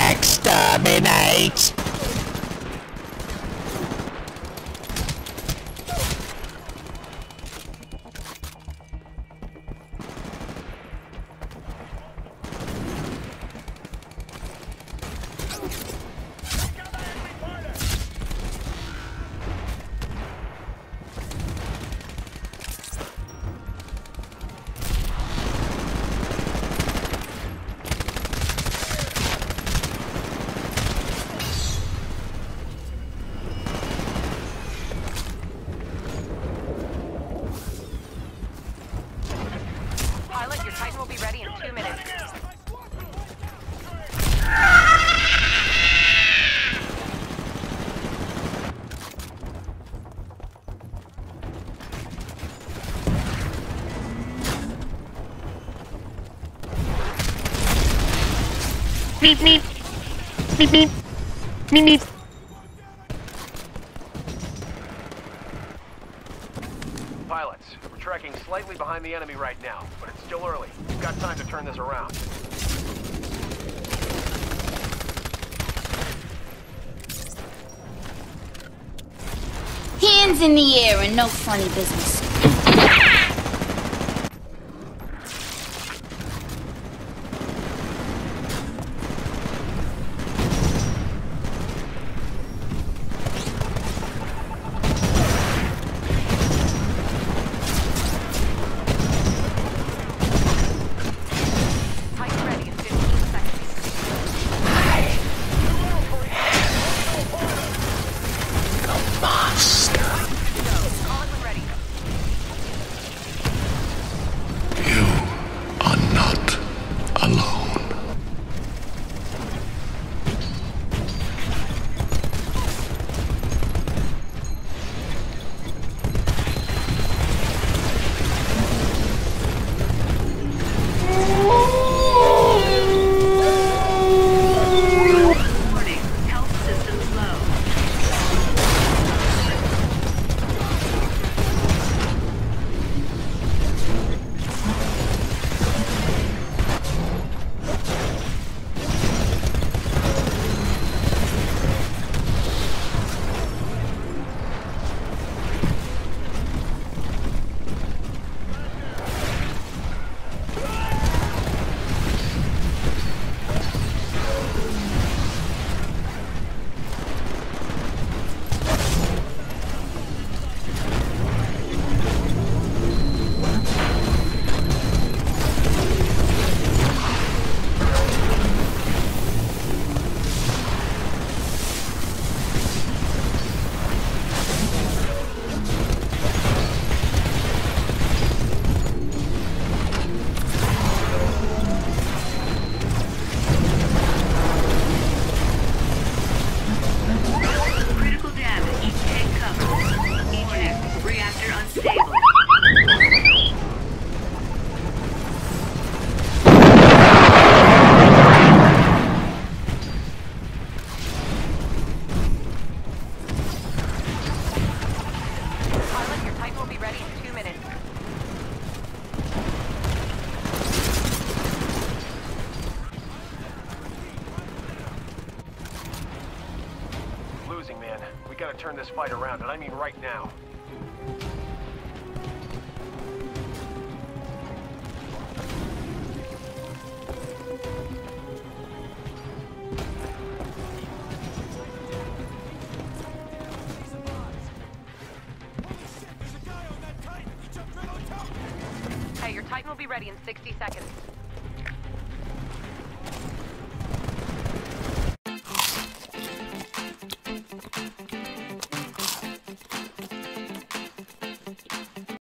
Exterminate! Pilot, your Titan will be ready in 2 minutes. Beep beep. Beep beep. Beep beep. Pilots, we're tracking slightly behind the enemy right now, but it's still early. We've got time to turn this around. Hands in the air and no funny business. Titan ready in 15 seconds. Master. Call it when ready. You are not alone. Warning, health systems low. Critical damage. Take cover. Warning, reactor unstable. Pilot, your Titan will be ready in 2 minutes. Losing, man. We gotta turn this fight around, and I mean right now. Titan will be ready in 60 seconds.